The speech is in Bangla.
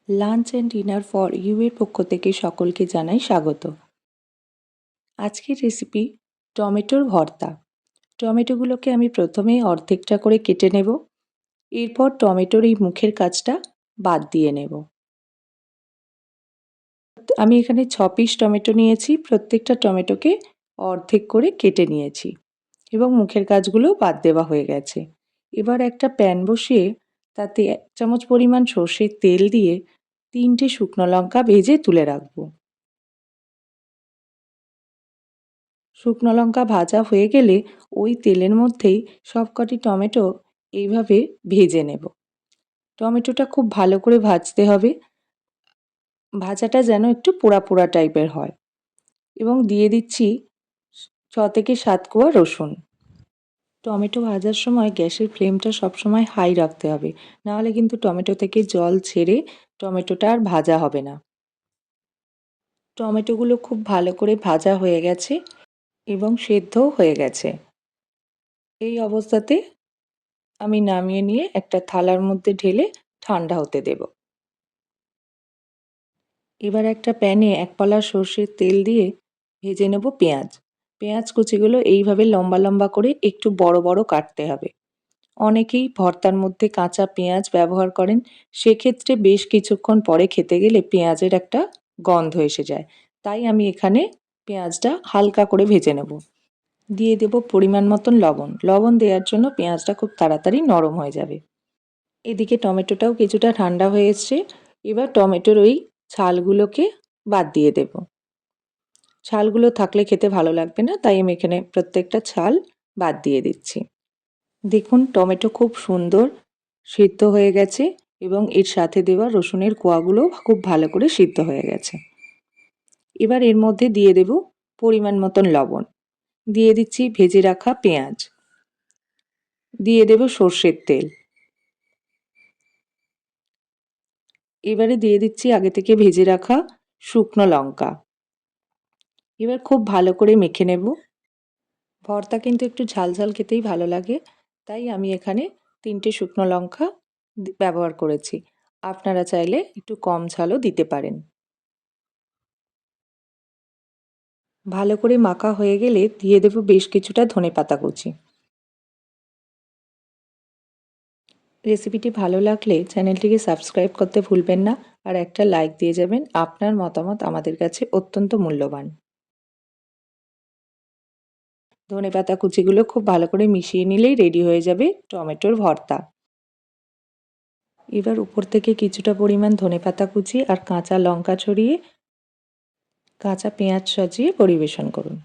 Lunch and dinner for you এর পক্ষ থেকে সকলকে জানাই স্বাগত। আজকের রেসিপি টমেটোর ভর্তা। টমেটোগুলোকে আমি প্রথমেই অর্ধেকটা করে কেটে নেব। এরপর টমেটোর এই মুখের কাজটা বাদ দিয়ে নেব। আমি এখানে 6 পিস টমেটো নিয়েছি, প্রত্যেকটা টমেটোকে অর্ধেক করে কেটে নিয়েছি এবং মুখের কাজগুলো বাদ দেওয়া হয়ে গেছে। এবার একটা প্যান বসিয়ে তাতে 1 চামচ পরিমাণ সর্ষের তেল দিয়ে 3টে শুকনো লঙ্কা ভেজে তুলে রাখবো। শুকনো লঙ্কা ভাজা হয়ে গেলে ওই তেলের মধ্যেই সবকটি টমেটো এইভাবে ভেজে নেব। টমেটোটা খুব ভালো করে ভাজতে হবে, ভাজাটা যেন একটু পোড়া পোড়া টাইপের হয়। এবং দিয়ে দিচ্ছি 6 থেকে 7 কোয়া রসুন। টমেটো ভাজার সময় গ্যাসের ফ্লেমটা সবসময় হাই রাখতে হবে, নাহলে কিন্তু টমেটো থেকে জল ছেড়ে টমেটোটা আর ভাজা হবে না। টমেটোগুলো খুব ভালো করে ভাজা হয়ে গেছে এবং সেদ্ধও হয়ে গেছে। এই অবস্থাতে আমি নামিয়ে নিয়ে একটা থালার মধ্যে ঢেলে ঠান্ডা হতে দেব। এবার একটা প্যানে 1 পালা সর্ষের তেল দিয়ে ভেজে নেব পেঁয়াজ। পেঁয়াজ কুচিগুলো এইভাবে লম্বা লম্বা করে একটু বড় বড় কাটতে হবে। অনেকেই ভর্তার মধ্যে কাঁচা পেঁয়াজ ব্যবহার করেন, সেক্ষেত্রে বেশ কিছুক্ষণ পরে খেতে গেলে পেঁয়াজের একটা গন্ধ এসে যায়। তাই আমি এখানে পেঁয়াজটা হালকা করে ভেজে নেব। দিয়ে দেব পরিমাণ মতন লবণ। লবণ দেওয়ার জন্য পেঁয়াজটা খুব তাড়াতাড়ি নরম হয়ে যাবে। এদিকে টমেটোটাও কিছুটা ঠান্ডা হয়ে এসছে। এবার টমেটোর ওই ছালগুলোকে বাদ দিয়ে দেব। ছালগুলো থাকলে খেতে ভালো লাগবে না, তাই আমি এখানে প্রত্যেকটা ছাল বাদ দিয়ে দিচ্ছি। দেখুন টমেটো খুব সুন্দর সিদ্ধ হয়ে গেছে এবং এর সাথে দেওয়া রসুনের কোয়াগুলো খুব ভালো করে সিদ্ধ হয়ে গেছে। এবার এর মধ্যে দিয়ে দেব পরিমাণ মতন লবণ, দিয়ে দিচ্ছি ভেজে রাখা পেঁয়াজ, দিয়ে দেব সর্ষের তেল, এবারে দিয়ে দিচ্ছি আগে থেকে ভেজে রাখা শুকনো লঙ্কা। এবার খুব ভালো করে মেখে নেব। ভর্তা কিন্তু একটু ঝাল ঝাল খেতেই ভালো লাগে, তাই আমি এখানে 3টে শুকনো লঙ্কা ব্যবহার করেছি। আপনারা চাইলে একটু কম ঝালও দিতে পারেন। ভালো করে মাখা হয়ে গেলে দিয়ে দেব বেশ কিছুটা ধনেপাতা কুচি। রেসিপিটি ভালো লাগলে চ্যানেলটিকে সাবস্ক্রাইব করতে ভুলবেন না, আর একটা লাইক দিয়ে যাবেন। আপনার মতামত আমাদের কাছে অত্যন্ত মূল্যবান। ধনেপাতা কুচিগুলো খুব ভালো করে মিশিয়ে নিলেই রেডি হয়ে যাবে টমেটোর ভর্তা। এবার উপর থেকে কিছুটা পরিমাণ ধনেপাতা কুচি আর কাঁচা লঙ্কা ছড়িয়ে কাঁচা পেঁয়াজ সাজিয়ে পরিবেশন করুন।